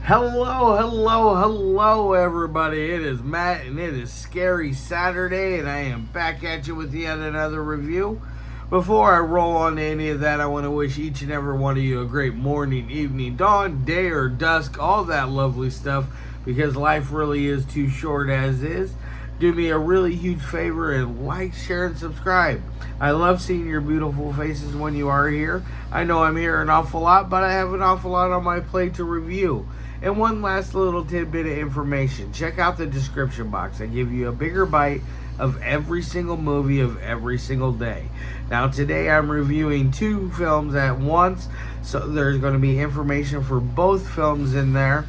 Hello, everybody. It is Matt, and it is Scary Saturday, and I am back at you with yet another review. Before I roll on to any of that, I want to wish each and every one of you a great morning, evening, dawn, day, or dusk, all that lovely stuff, because life really is too short as is. Do me a really huge favor and like, share, and subscribe. I love seeing your beautiful faces when you are here. I know I'm here an awful lot, but I have an awful lot on my plate to review. And one last little tidbit of information. Check out the description box. I give you a bigger bite of every single movie of every single day. Now today I'm reviewing two films at once, so there's going to be information for both films in there.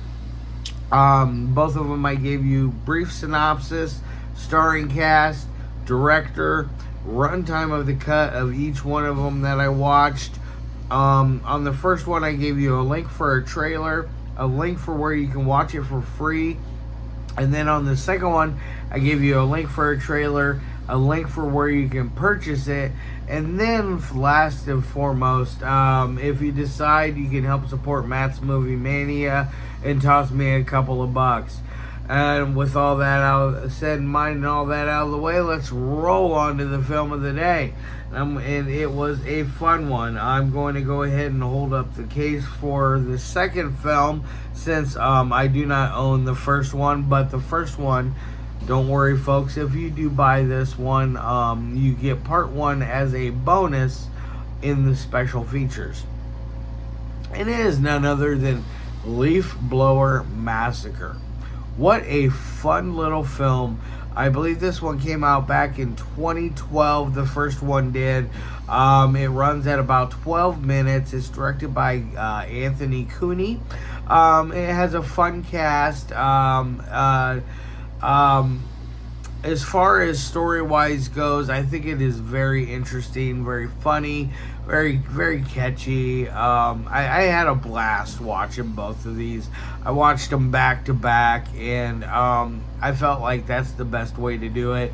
Both of them I gave you brief synopsis, starring cast, director, runtime of the cut of each one of them that I watched. On the first one I gave you a link for a trailer, a link for where you can watch it for free, and then on the second one I gave you a link for a trailer, a link for where you can purchase it, and then last and foremost, if you decide, you can help support Matt's Movie Mania and toss me a couple of bucks. And with all that said in mind and all that out of the way, let's roll on to the film of the day. And it was a fun one. I'm going to go ahead and hold up the case for the second film, since I do not own the first one. But the first one, don't worry folks, if you do buy this one, you get part one as a bonus in the special features. And it is none other than Leaf Blower Massacre. What a fun little film. I believe this one came out back in 2012. The first one did. It runs at about 12 minutes. It's directed by Anthony Cooney. It has a fun cast. As far as story-wise goes, I think it is very interesting, very funny, very, very catchy. I had a blast watching both of these. I watched them back to back, and I felt like that's the best way to do it.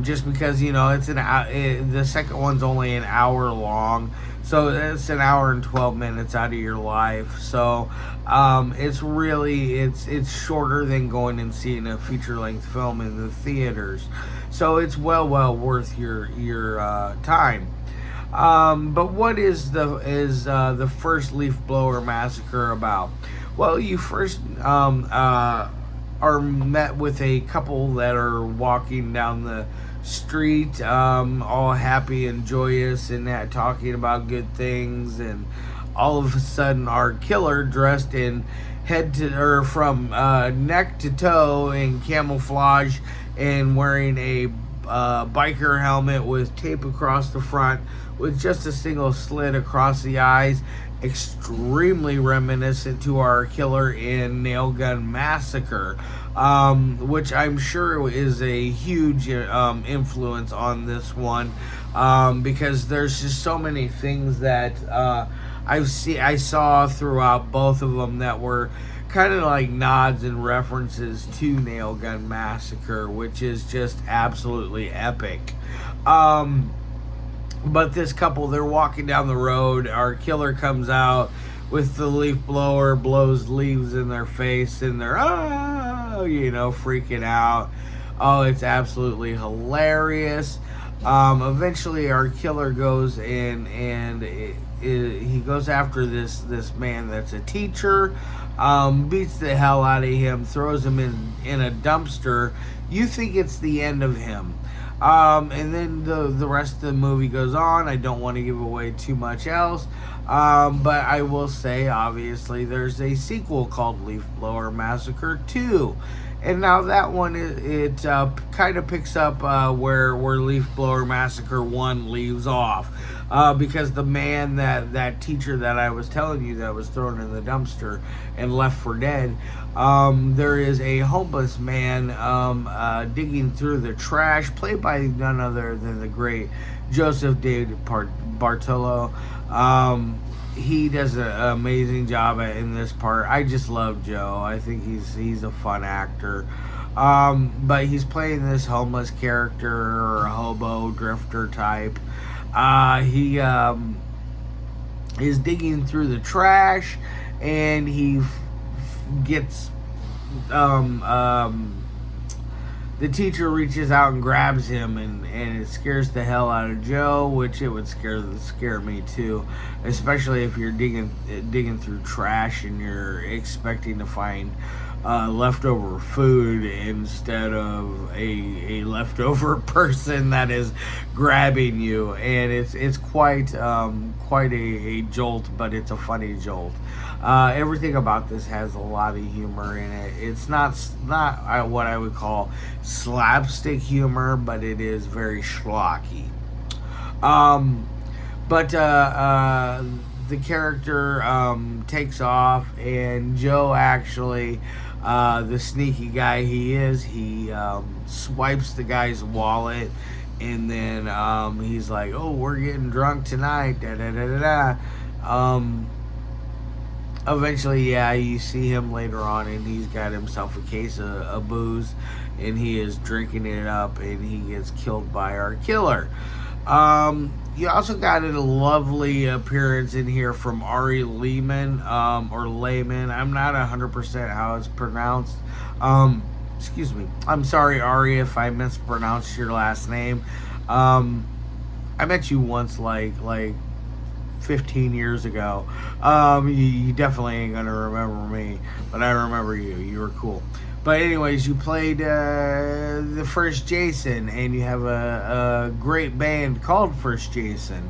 Just because, you know, the second one's only an hour long, so it's an hour and 12 minutes out of your life. So it's really it's shorter than going and seeing a feature-length film in the theaters. So it's well worth your time. But what is the first Leaf Blower Massacre about? Well, you first are met with a couple that are walking down the street, all happy and joyous and talking about good things, and all of a sudden our killer, dressed in from neck to toe in camouflage and wearing a biker helmet with tape across the front with just a single slit across the eyes, extremely reminiscent to our killer in Nail Gun Massacre, which I'm sure is a huge influence on this one, because there's just so many things that I saw throughout both of them that were kind of like nods and references to Nail Gun Massacre, which is just absolutely epic. But this couple, they're walking down the road. Our killer comes out with the leaf blower, blows leaves in their face, and they're freaking out. Oh, it's absolutely hilarious. Eventually our killer goes in and he goes after this man that's a teacher, beats the hell out of him, throws him in a dumpster. You think it's the end of him. And then the rest of the movie goes on. I don't want to give away too much else, but I will say, obviously, there's a sequel called Leaf Blower Massacre 2. And now that one, it kind of picks up where Leaf Blower Massacre 1 leaves off. Because the man, that teacher that I was telling you that was thrown in the dumpster and left for dead, there is a homeless man digging through the trash, played by none other than the great Joseph DeBartolo. He does an amazing job in this part. I just love Joe. I think he's a fun actor. But he's playing this homeless character, or a hobo drifter type. He is digging through the trash, and he gets the teacher reaches out and grabs him, and it scares the hell out of Joe, which it would scare me too, especially if you're digging through trash and you're expecting to find leftover food instead of a leftover person that is grabbing you, and it's quite a jolt, but it's a funny jolt. Everything about this has a lot of humor in it. It's not what I would call slapstick humor, but it is very schlocky. But the character takes off, and Joe actually, the sneaky guy he is, he swipes the guy's wallet, and then he's like, "Oh, we're getting drunk tonight." Da da da da da. Eventually, yeah, you see him later on, and he's got himself a case of booze, and he is drinking it up, and he gets killed by our killer. You also got a lovely appearance in here from Ari Lehman, or Lehman. I'm not 100% how it's pronounced. Excuse me. I'm sorry, Ari, if I mispronounced your last name. I met you once, like 15 years ago. You definitely ain't gonna remember me, but I remember you. You were cool. But anyways, you played the first Jason, and you have a great band called First Jason.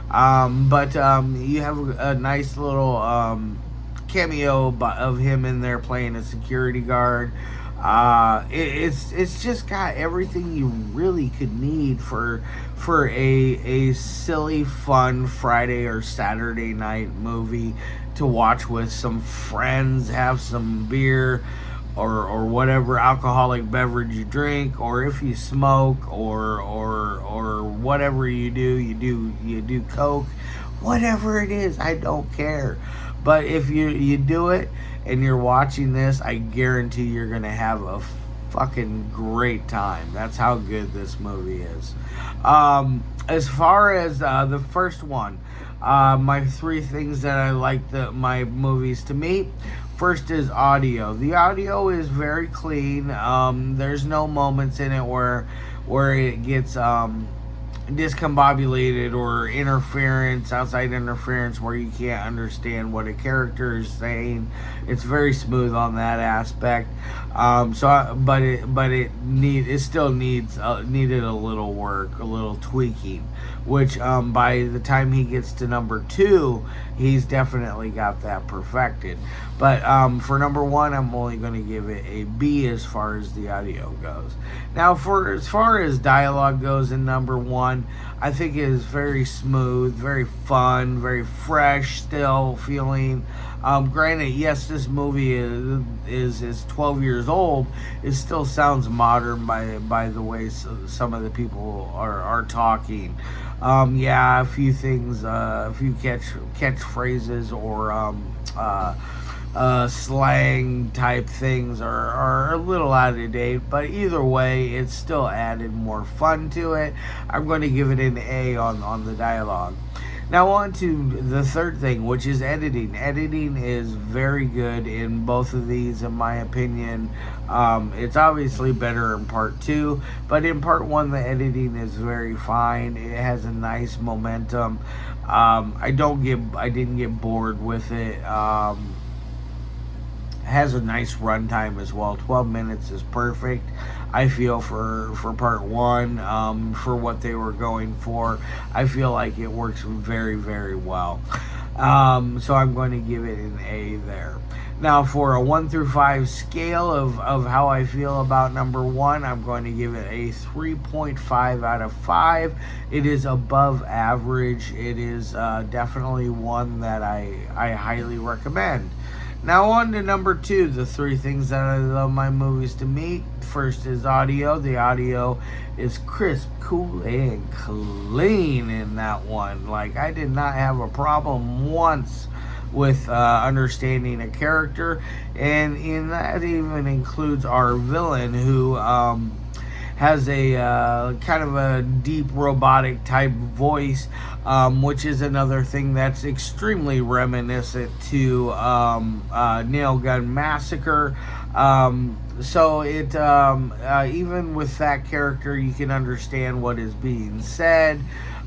But you have a nice little cameo of him in there playing a security guard. It's just got everything you really could need for a silly, fun Friday or Saturday night movie to watch with some friends, have some beer or whatever alcoholic beverage you drink, or if you smoke or whatever you do coke, whatever it is, I don't care. But if you do it and you're watching this, I guarantee you're gonna have a fucking great time. That's how good this movie is. As far as the first one, my three things that I like my movies to meet. First is audio. The audio is very clean. There's no moments in it where it gets discombobulated or outside interference where you can't understand what a character is saying. It's very smooth on that aspect. But it still needed a little work, a little tweaking, which by the time he gets to number 2, he's definitely got that perfected. But for number 1, I'm only going to give it a B as far as the audio goes. Now, as far as dialogue goes in number 1, I think it is very smooth, very fun, very fresh still feeling. Granted, yes, this movie is 12 years old. It still sounds modern by the way some of the people are talking. Yeah, a few things, a few catchphrases or slang type things are a little out of date, but either way, it's still added more fun to it. I'm going to give it an A on the dialogue. Now on to the third thing, which is editing. Editing is very good in both of these, in my opinion. It's obviously better in part 2, but in part 1, the editing is very fine. It has a nice momentum. I didn't get bored with it. Has a nice runtime as well. 12 minutes is perfect, I feel, for part 1, for what they were going for. I feel like it works very, very well. So I'm going to give it an A there. Now, for a 1 through 5 scale of how I feel about number 1, I'm going to give it a 3.5 out of 5. It is above average. It is definitely one that I highly recommend. Now on to number 2, the 3 things that I love my movies to meet. First is audio. The audio is crisp, cool, and clean in that one. Like, I did not have a problem once with understanding a character, and that even includes our villain, who has a kind of a deep robotic type voice, which is another thing that's extremely reminiscent to Nail Gun Massacre. So it even with that character, you can understand what is being said.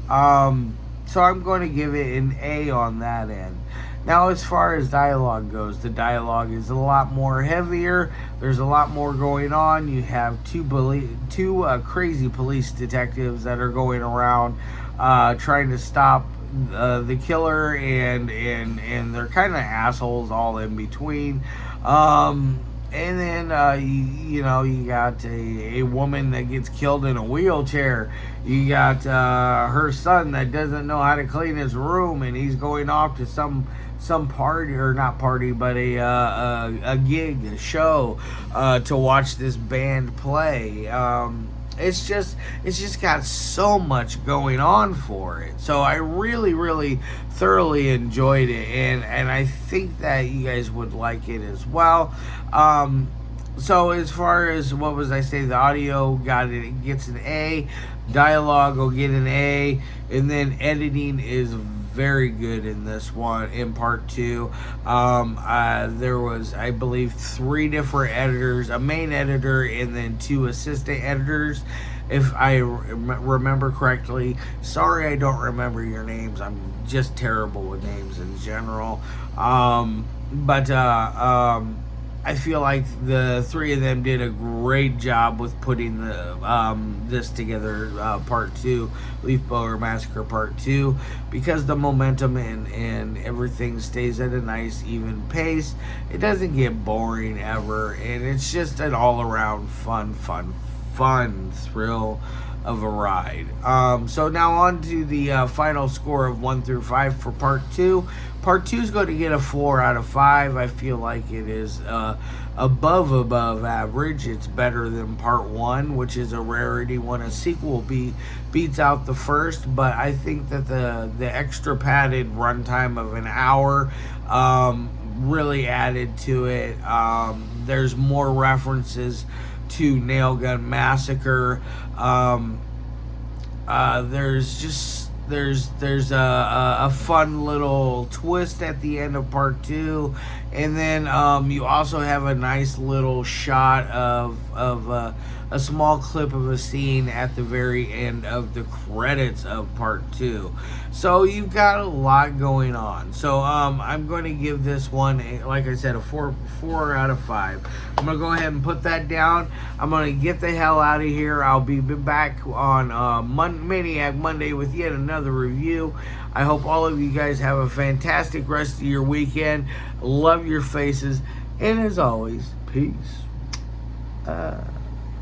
So I'm going to give it an A on that end. Now, as far as dialogue goes, the dialogue is a lot more heavier. There's a lot more going on. You have two crazy police detectives that are going around trying to stop the killer, and they're kind of assholes all in between. And then, you got a woman that gets killed in a wheelchair. You got her son that doesn't know how to clean his room, and he's going off to some party, or not party, but a gig, a show, to watch this band play. It's just got so much going on for it. So I really, really thoroughly enjoyed it, and I think that you guys would like it as well. So as far as, what was I say, the audio gets an A, dialogue will get an A, and then editing is very good in this one, in part 2. There was, I believe, 3 different editors, a main editor and then 2 assistant editors, if I remember correctly. Sorry I don't remember your names. I'm just terrible with names in general. But I feel like the 3 of them did a great job with putting this together, part 2, Leaf Blower Massacre part 2, because the momentum and everything stays at a nice even pace. It doesn't get boring ever, and it's just an all-around fun thrill of a ride. So now on to the final score of 1 through 5 for part 2. Part 2 is going to get a 4 out of 5. I feel like it is above average. It's better than part 1, which is a rarity when a sequel beats out the first. But I think that the extra padded runtime of an hour really added to it. There's more references to Nail Gun Massacre. There's a fun little twist at the end of part 2, and then you also have a nice little shot of a small clip of a scene at the very end of the credits of part 2. So you've got a lot going on. So I'm going to give this one, like I said, a 4 out of 5. I'm going to go ahead and put that down. I'm going to get the hell out of here. I'll be back on Maniac Monday with yet another review. I hope all of you guys have a fantastic rest of your weekend. Love your faces. And as always, peace.